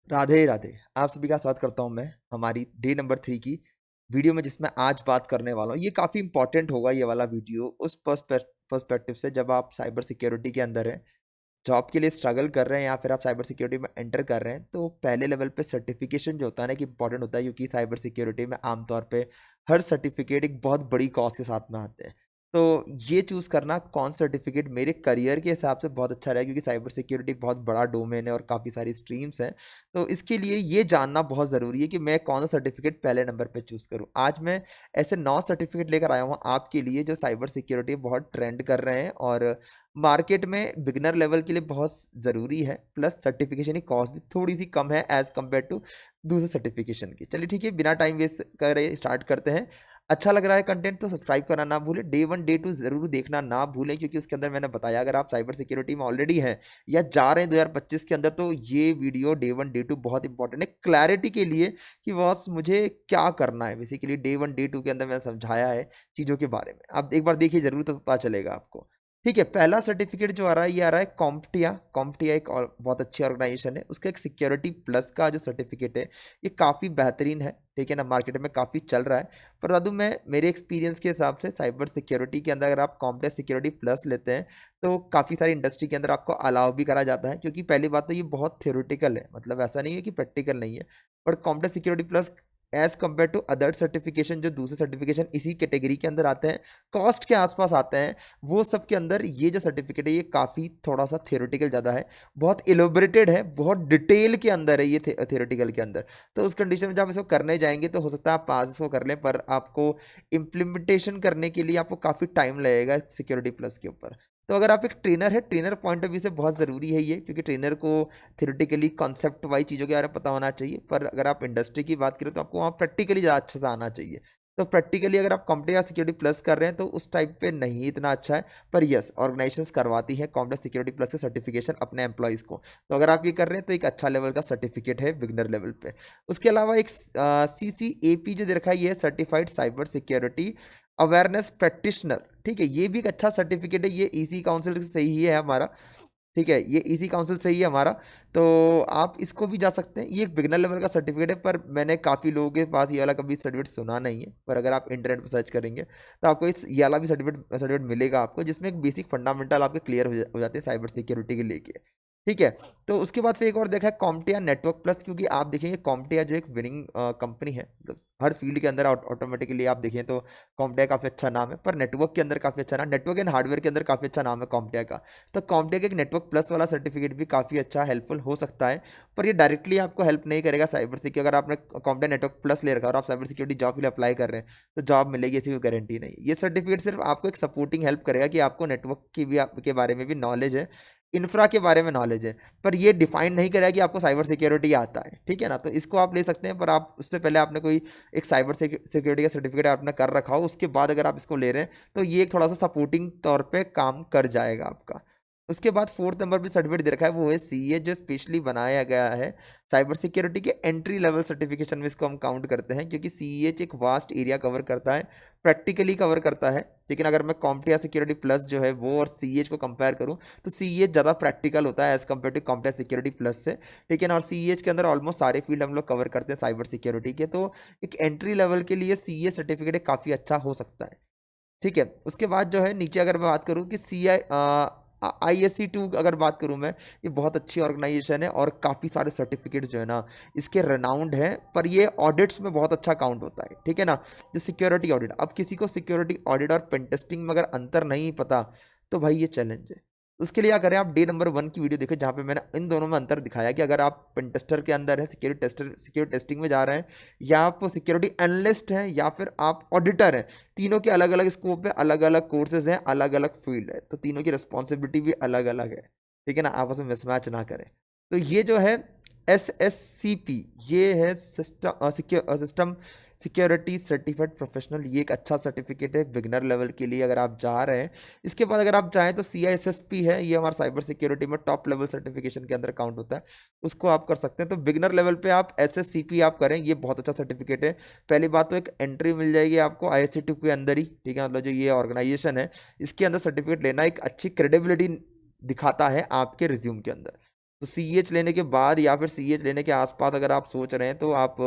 राधे राधे। आप सभी का स्वागत करता हूं मैं हमारी डे नंबर 3 की वीडियो में, जिसमें आज बात करने वाला हूं। ये काफ़ी इंपॉर्टेंट होगा ये वाला वीडियो उस पर्सपेक्टिव से, जब आप साइबर सिक्योरिटी के अंदर हैं, जॉब के लिए स्ट्रगल कर रहे हैं या फिर आप साइबर सिक्योरिटी में एंटर कर रहे हैं। तो पहले लेवल पे सर्टिफिकेशन जो होता है ना कि इंपॉर्टेंट होता है, क्योंकि साइबर सिक्योरिटी में आमतौर पे हर सर्टिफिकेट एक बहुत बड़ी कॉस्ट के साथ में आते हैं। तो ये चूज़ करना कौन सर्टिफिकेट मेरे करियर के हिसाब से बहुत अच्छा रहेगा, क्योंकि साइबर सिक्योरिटी बहुत बड़ा डोमेन है और काफ़ी सारी स्ट्रीम्स हैं। तो इसके लिए ये जानना बहुत ज़रूरी है कि मैं कौन सा सर्टिफिकेट पहले नंबर पे चूज़ करूँ। आज मैं ऐसे 9 सर्टिफिकेट लेकर आया हूँ आपके लिए, जो साइबर सिक्योरिटी बहुत ट्रेंड कर रहे हैं और मार्केट में बिगिनर लेवल के लिए बहुत ज़रूरी है। प्लस सर्टिफिकेशन की कॉस्ट भी थोड़ी सी कम है एज़ कम्पेयर टू दूसरे सर्टिफिकेशन की। चलिए ठीक है, बिना टाइम वेस्ट करे स्टार्ट करते हैं। अच्छा लग रहा है कंटेंट तो सब्सक्राइब करना ना भूलें। डे 1 डे 2 ज़रूर देखना ना भूलें, क्योंकि उसके अंदर मैंने बताया अगर आप साइबर सिक्योरिटी में ऑलरेडी हैं या जा रहे हैं 2025 के अंदर, तो ये वीडियो डे 1 डे 2 बहुत इंपॉर्टेंट है क्लैरिटी के लिए कि बॉस मुझे क्या करना है। बेसिकली डे 1 डे 2 के अंदर मैंने समझाया है चीज़ों के बारे में। आप एक बार देखिए ज़रूर, तो पता चलेगा आपको। ठीक है, पहला सर्टिफिकेट जो आ रहा है ये आ रहा है कॉम्प्टिया। कॉम्प्टिया एक और बहुत अच्छी ऑर्गेनाइजेशन है। उसका एक सिक्योरिटी प्लस का जो सर्टिफिकेट है ये काफ़ी बेहतरीन है। ठीक है ना, मार्केट में काफ़ी चल रहा है। पर दादू मैं मेरे एक्सपीरियंस के हिसाब से साइबर सिक्योरिटी के अंदर अगर आप कॉम्प्टिया सिक्योरिटी प्लस लेते हैं तो काफ़ी सारी इंडस्ट्री के अंदर आपको अलाउ भी करा जाता है, क्योंकि पहली बात तो ये बहुत थ्योरेटिकल है, मतलब ऐसा नहीं है कि प्रैक्टिकल नहीं है। But CompTIA security plus as compare to other certification, जो दूसरे सर्टिफिकेशन इसी कैटेगरी के अंदर आते हैं, कॉस्ट के आसपास आते हैं, वो सब के अंदर ये जो सर्टिफिकेट है ये काफ़ी थोड़ा सा थियोरेटिकल ज़्यादा है, बहुत इलोबरेटेड है, बहुत डिटेल के अंदर है ये थियोरेटिकल के अंदर। तो उस कंडीशन में जब आप इसको करने जाएंगे तो हो सकता है आप पास इसको कर लें, पर आपको इम्प्लीमेंटेशन करने के लिए आपको काफ़ी टाइम लगेगा सिक्योरिटी प्लस के ऊपर। तो अगर आप एक ट्रेनर है, ट्रेनर पॉइंट ऑफ व्यू से बहुत ज़रूरी है ये, क्योंकि ट्रेनर को थ्योरेटिकली कॉन्सेप्ट वाइज चीज़ों के बारे में पता होना चाहिए। पर अगर आप इंडस्ट्री की बात करें तो आपको वहाँ प्रैक्टिकली ज़्यादा अच्छे से आना चाहिए। तो प्रैक्टिकली अगर आप कॉम्प्टेक या सिक्योरिटी प्लस कर रहे हैं तो उस टाइप पे नहीं इतना अच्छा है। पर यस, ऑर्गेनाइजेशंस करवाती हैं कॉम्प्टेक सिक्योरिटी प्लस के सर्टिफिकेशन अपने एम्प्लॉयज़ को। तो अगर आप ये कर रहे हैं तो एक अच्छा लेवल का सर्टिफिकेट है बिगनर लेवल पे। उसके अलावा एक CCAP जो दे रखा है, ये certified cyber security awareness practitioner. ठीक है, ये भी एक अच्छा सर्टिफिकेट है। ये ईसी काउंसिल से ही है हमारा। ठीक है, ये ईसी काउंसिल से ही है हमारा। तो आप इसको भी जा सकते हैं। ये एक बिगनर लेवल का सर्टिफिकेट है, पर मैंने काफ़ी लोगों के पास ये वाला कभी सर्टिफिकेट सुना नहीं है। पर अगर आप इंटरनेट पर सर्च करेंगे तो आपको इस ये वाला भी सर्टिफिकेट मिलेगा आपको, जिसमें एक बेसिक फंडामेंटल आपके क्लियर हो जाते हैं साइबर सिक्योरिटी के लेके। ठीक है, तो उसके बाद फिर एक और देखा है कॉम्प्टिया नेटवर्क प्लस, क्योंकि आप देखेंगे कॉम्प्टिया जो एक विनिंग कंपनी है, मतलब हर फील्ड के अंदर ऑटोमेटिकली आप देखें तो कॉम्प्टिया काफ़ी अच्छा नाम है। पर नेटवर्क के अंदर काफ़ी अच्छा नाम, नेटवर्क एंड हार्डवेयर के अंदर काफ़ी अच्छा नाम है कॉम्प्टिया का। तो कॉम्प्टिया का एक नेटवर्क प्लस वाला सर्टिफिकेट भी काफ़ी अच्छा हेल्पफुल हो सकता है। पर ये डायरेक्टली आपको हेल्प नहीं करेगा साइबर सिक्योरिटी। अगर आपने कॉम्प्टिया नेटवर्क प्लस ले रखा है और आप साइबर सिक्योरिटी जॉब के लिए अप्लाई कर रहे हैं तो जॉब मिलेगी, ऐसी कोई गारंटी नहीं। ये सर्टिफिकेट सिर्फ आपको एक सपोर्टिंग हेल्प करेगा कि आपको नेटवर्क की भी के बारे में भी नॉलेज है, इंफ्रा के बारे में नॉलेज है। पर ये डिफाइन नहीं करेगा कि आपको साइबर सिक्योरिटी आता है। ठीक है ना, तो इसको आप ले सकते हैं, पर आप उससे पहले आपने कोई एक साइबर सिक्योरिटी का सर्टिफिकेट आपने कर रखा हो, उसके बाद अगर आप इसको ले रहे हैं तो ये एक थोड़ा सा सपोर्टिंग तौर पे काम कर जाएगा आपका। उसके बाद फोर्थ नंबर पे सर्टिफिकेट दे रखा है, वो है सीए, जो स्पेशली बनाया गया है साइबर सिक्योरिटी के एंट्री लेवल सर्टिफिकेशन में इसको हम काउंट करते हैं, क्योंकि सीए एक वास्ट एरिया कवर करता है, प्रैक्टिकली कवर करता है। लेकिन अगर मैं कॉम्प्टिया सिक्योरिटी प्लस जो है वो और सीएच को कंपेयर करूं तो सीएच ज़्यादा प्रैक्टिकल होता है as compare to CompTIA security plus से। ठीक है ना, और सीएच के अंदर ऑलमोस्ट सारे फील्ड हम लोग कवर करते हैं साइबर सिक्योरिटी के। तो एक एंट्री लेवल के लिए सीए सर्टिफिकेट काफ़ी अच्छा हो सकता है। ठीक है, उसके बाद जो है नीचे अगर मैं बात करूँ कि ISC2 अगर बात करूँ मैं, ये बहुत अच्छी ऑर्गेनाइजेशन है और काफ़ी सारे सर्टिफिकेट्स जो है ना इसके रेनाउंड हैं। पर ये ऑडिट्स में बहुत अच्छा काउंट होता है। ठीक है ना, जो सिक्योरिटी ऑडिट, अब किसी को सिक्योरिटी ऑडिट और पेन टेस्टिंग में अगर अंतर नहीं पता तो भाई ये चैलेंज है। उसके लिए क्या करें, आप डे नंबर 1 की वीडियो देखो, जहाँ पे मैंने इन दोनों में अंतर दिखाया कि अगर आप पेन टेस्टर के अंदर है, सिक्योरिटी टेस्टिंग में जा रहे हैं, या आप सिक्योरिटी एनालिस्ट हैं, या फिर आप ऑडिटर हैं, तीनों के अलग अलग स्कोप है, अलग अलग कोर्सेज हैं, अलग अलग फील्ड है, तो तीनों की रिस्पॉन्सिबिलिटी भी अलग अलग है। ठीक है ना, आपस में मिसमैच ना करें। तो ये जो है SSCP, ये है सिस्टम सिक्योरिटी सर्टिफाइड प्रोफेशनल। ये एक अच्छा सर्टिफिकेट है बिगनर लेवल के लिए अगर आप जा रहे हैं। इसके बाद अगर आप चाहें तो CISSP है, ये हमारा साइबर सिक्योरिटी में टॉप लेवल सर्टिफिकेशन के अंदर काउंट होता है, उसको आप कर सकते हैं। तो बिगनर लेवल पे आप SSCP आप करें, ये बहुत अच्छा सर्टिफिकेट है। पहली बात तो एक एंट्री मिल जाएगी आपको ISC2 के अंदर ही। ठीक है, मतलब जो ये ऑर्गेनाइजेशन है इसके अंदर सर्टिफिकेट लेना एक अच्छी क्रेडिबिलिटी दिखाता है आपके रिज्यूम के अंदर। तो CH लेने के बाद या फिर CH लेने के आसपास अगर आप सोच रहे हैं तो आप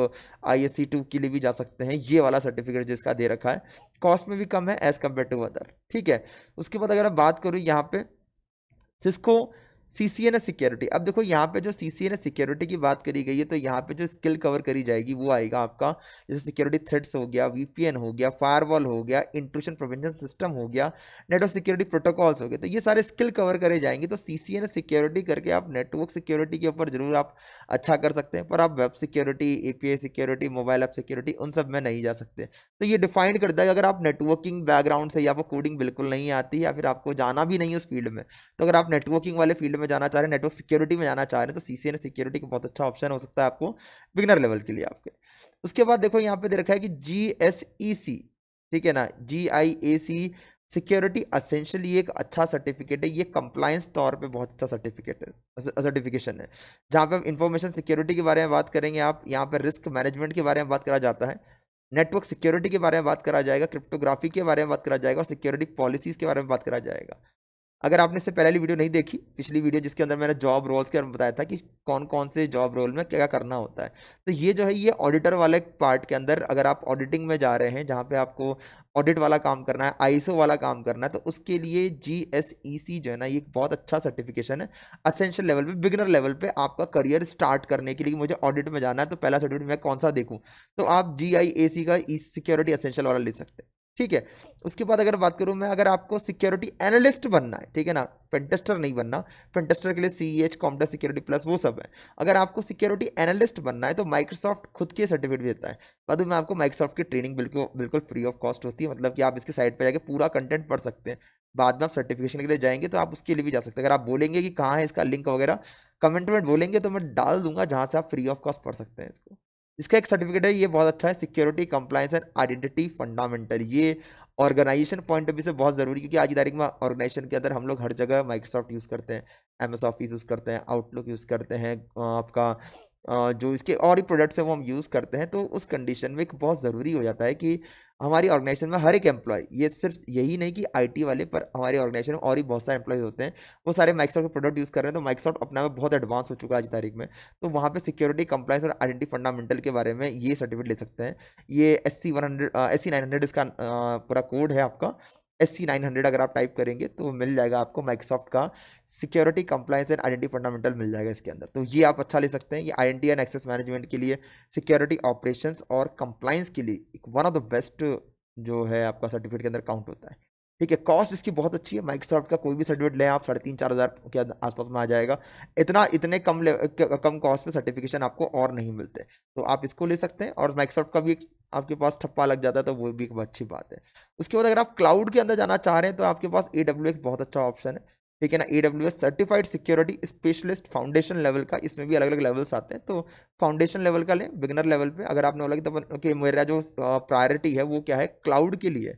ISC2 के लिए भी जा सकते हैं। ये वाला सर्टिफिकेट जिसका दे रखा है, कॉस्ट में भी कम है एज कम्पेयर टू अदर, ठीक है। उसके बाद अगर आप बात करूँ यहाँ पे सिस्को CCNA सिक्योरिटी, अब देखो यहाँ पे जो CCNA सिक्योरिटी की बात करी गई है तो यहाँ पे जो स्किल कवर करी जाएगी वो आएगा आपका, जैसे सिक्योरिटी थ्रेड्स हो गया, VPN हो गया, फायरवॉल हो गया, इंट्रूशन प्रिवेंशन सिस्टम हो गया, नेटवर्क सिक्योरिटी प्रोटोकॉल्स हो गए, तो ये सारे स्किल कवर करे जाएंगे। तो CCNA सिक्योरिटी करके आप नेटवर्क सिक्योरिटी के ऊपर जरूर आप अच्छा कर सकते हैं, पर आप web security, API security, mobile app security उन सब में नहीं जा सकते। तो ये डिफाइन करता है कि अगर आप नेटवर्किंग बैकग्राउंड से या आपको कोडिंग बिल्कुल नहीं आती या फिर आपको जाना भी नहीं है उस फील्ड में, तो अगर आप नेटवर्किंग वाले फील्ड में जाना चाह रहे हैं, नेटवर्क सिक्योरिटी में जाना चाह रहे हैं, तो CCNA सिक्योरिटी का बहुत अच्छा ऑप्शन हो सकता है आपको बिगनर लेवल के लिए आपके। उसके बाद देखो यहाँ पे दे रखा है कि GSEC, ठीक है ना, GIAC सिक्योरिटी असेंशियल, ये एक अच्छा सर्टिफिकेट है, ये कंप्लायंस तौर पे बहुत अच्छा सर्टिफिकेट है, सर्टिफिकेशन है, जहाँ पे इंफॉर्मेशन सिक्योरिटी के बारे में बात करेंगे आप, यहाँ पे रिस्क मैनेजमेंट के बारे में बात करा जाता है, नेटवर्क सिक्योरिटी के बारे में बात करा जाएगा, क्रिप्टोग्राफी के बारे में बात करा जाएगा और सिक्योरिटी पॉलिसीज के बारे में बात करा जाएगा। अगर आपने इससे पहले वाली वीडियो नहीं देखी, पिछली वीडियो जिसके अंदर मैंने जॉब रोल्स के बारे में बताया था कि कौन कौन से जॉब रोल में क्या करना होता है, तो ये जो है ये ऑडिटर वाले पार्ट के अंदर, अगर आप ऑडिटिंग में जा रहे हैं जहाँ पे आपको ऑडिट वाला काम करना है, ISO वाला काम करना है, तो उसके लिए GSEC जो है ना, ये एक बहुत अच्छा सर्टिफिकेशन है। असेंशियल लेवल पे, बिगिनर लेवल पे आपका करियर स्टार्ट करने के लिए मुझे ऑडिट में जाना है, तो पहला सर्टिफिकेट मैं कौन सा देखूँ, तो आप GIAC का सिक्योरिटी असेंशियल वाला ले सकते हैं, ठीक है। उसके बाद अगर बात करूं मैं, अगर आपको सिक्योरिटी एनालिस्ट बनना है, ठीक है ना, पेंटेस्टर नहीं बनना, पेंटेस्टर के लिए CEH, कॉम्प्टा सिक्योरिटी प्लस वो सब है। अगर आपको सिक्योरिटी एनालिस्ट बनना है तो माइक्रोसॉफ्ट खुद के सर्टिफिकेट देता है, बाद में आपको माइक्रोसॉफ्ट की ट्रेनिंग बिल्कुल बिल्कुल फ्री ऑफ कॉस्ट होती है, मतलब कि आप इसकी साइट पर जाकर पूरा कंटेंट पढ़ सकते हैं। बाद में आप सर्टिफिकेशन के लिए जाएंगे तो आप उसके लिए भी जा सकते हैं। अगर आप बोलेंगे कि कहाँ है इसका लिंक वगैरह, कमेंट में बोलेंगे तो मैं डाल दूंगा जहाँ से आप फ्री ऑफ कॉस्ट पढ़ सकते हैं इसको। इसका एक सर्टिफिकेट है, ये बहुत अच्छा है, security compliance and identity fundamental. ये ऑर्गेनाइजेशन पॉइंट ऑफ व्यू से बहुत ज़रूरी, क्योंकि आज की तारीख में ऑर्गेनाइजेशन के अंदर हम लोग हर जगह माइक्रोसॉफ्ट यूज़ करते हैं, MS ऑफिस यूज़ करते हैं, आउटलुक यूज़ करते हैं, आपका जो इसके और ही प्रोडक्ट्स हैं वो हम यूज़ करते हैं। तो उस कंडीशन में एक बहुत ज़रूरी हो जाता है कि हमारी ऑर्गेनाइजेशन में हर एक एम्प्लॉय, ये सिर्फ यही नहीं कि IT वाले, पर हमारे ऑर्गेनाइजेशन में और भी बहुत सारे एम्प्लॉय होते हैं, वो सारे माइक्रोसॉफ्ट के प्रोडक्ट यूज़ कर रहे हैं। तो माइक्रोसॉफ्ट अपना में बहुत एडवांस हो चुका है आज की तारीख में, तो वहाँ पे सिक्योरिटी कंप्लायंस और आइडेंटिटी फंडामेंटल के बारे में ये सर्टिफिकेट ले सकते हैं। ये SC900 इसका पूरा कोड है आपका, SC900 अगर आप टाइप करेंगे तो मिल जाएगा आपको, माइक्रोसॉफ्ट का security compliance and identity fundamental मिल जाएगा इसके अंदर। तो ये आप अच्छा ले सकते हैं, ये आइडेंटिटी एंड एक्सेस मैनेजमेंट के लिए, सिक्योरिटी ऑपरेशंस और कंप्लायंस के लिए एक वन ऑफ द बेस्ट जो है आपका सर्टिफिकेट के अंदर काउंट होता है, ठीक है। कॉस्ट इसकी बहुत अच्छी है, माइक्रोसॉफ्ट का कोई भी सर्टिफिकेट लें आप 3,500-4,000 के आसपास में आ जाएगा। इतने कम कॉस्ट में सर्टिफिकेशन आपको और नहीं मिलते, तो आप इसको ले सकते हैं। और माइक्रोसॉफ्ट का भी आपके पास ठप्पा लग जाता है तो वो भी एक अच्छी बात है। उसके बाद अगर आप क्लाउड के अंदर जाना चाह रहे हैं तो आपके पास AWS बहुत अच्छा ऑप्शन है, ठीक है ना। AWS certified security specialist foundation level का, इसमें भी अलग अलग लेवल्स आते हैं, तो फाउंडेशन लेवल का लें, बिगनर लेवल पे अगर आपने बोला कि मेरा जो प्रायोरिटी है वो क्या है, क्लाउड के लिए,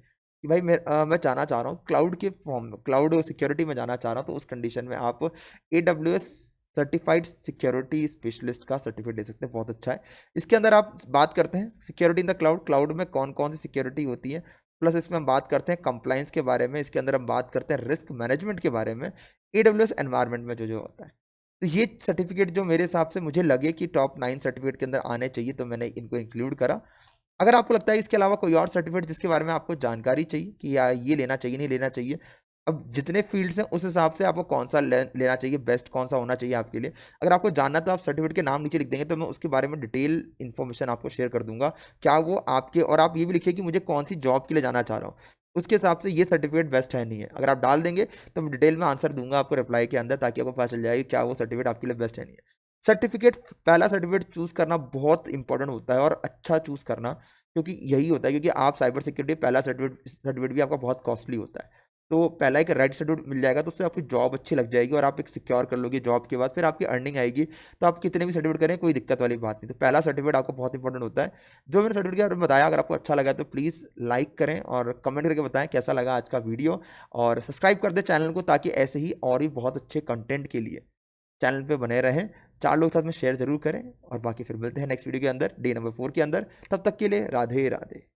कि भाई मैं जाना चाह रहा हूँ क्लाउड के फॉर्म में, क्लाउड सिक्योरिटी में जाना चाह रहा हूँ, तो उस कंडीशन में आप AWS सर्टिफाइड सिक्योरिटी स्पेशलिस्ट का सर्टिफिकेट ले सकते हैं, बहुत अच्छा है। इसके अंदर आप बात करते हैं security in the cloud, cloud में कौन कौन सी सिक्योरिटी होती है, प्लस इसमें हम बात करते हैं कंप्लायंस के बारे में, इसके अंदर हम बात करते हैं रिस्क मैनेजमेंट के बारे में, AWS एनवायरनमेंट में जो जो होता है। तो ये सर्टिफिकेट जो मेरे हिसाब से मुझे लगे कि टॉप 9 सर्टिफिकेट के अंदर आने चाहिए, तो मैंने इनको इंक्लूड करा। अगर आपको लगता है इसके अलावा कोई और सर्टिफिकेट जिसके बारे में आपको जानकारी चाहिए कि या ये लेना चाहिए नहीं लेना चाहिए, अब जितने फील्ड्स हैं उस हिसाब से आपको कौन सा लेना चाहिए, बेस्ट कौन सा होना चाहिए आपके लिए, अगर आपको जानना है तो आप सर्टिफिकेट के नाम नीचे लिख देंगे, तो मैं उसके बारे में डिटेल इन्फॉर्मेशन आपको शेयर कर दूंगा क्या वो आपके, और आप ये भी लिखिए कि मुझे कौन सी जॉब के लिए जाना चाह रहा हूँ, उसके हिसाब से ये सर्टिफिकेट बेस्ट है नहीं है। अगर आप डाल देंगे तो मैं डिटेल में आंसर दूंगा आपको रिप्लाई के अंदर, ताकि आपको पता चल जाए कि क्या वो सर्टिफिकेट आपके लिए बेस्ट है नहीं है। सर्टिफिकेट, पहला सर्टिफिकेट चूज करना बहुत इंपॉर्टेंट होता है, और अच्छा चूज करना, क्योंकि यही होता है, क्योंकि आप साइबर सिक्योरिटी पहला सर्टिफिकेट भी आपका बहुत कॉस्टली होता है। तो पहला एक रेड सर्टिफिकेट मिल जाएगा तो उससे आपकी जॉब अच्छी लग जाएगी और आप एक सिक्योर कर लोगे जॉब के बाद, फिर आपकी अर्निंग आएगी, तो आप कितने भी सर्टिफिकेट करें कोई दिक्कत वाली बात नहीं। तो पहला सर्टिफिकेट आपको बहुत इंपॉर्टेंट होता है। जो मैंने सर्टिफिकेट बताया, अगर आपको अच्छा लगा तो प्लीज़ लाइक करें और कमेंट करके बताएं कैसा लगा आज का वीडियो, और सब्सक्राइब कर दें चैनल को, ताकि ऐसे ही और भी बहुत अच्छे कंटेंट के लिए चैनल पे बने रहें। 4 लोग साथ में शेयर जरूर करें, और बाकी फिर मिलते हैं नेक्स्ट वीडियो के अंदर, डे नंबर 4 के अंदर। तब तक के लिए राधे राधे।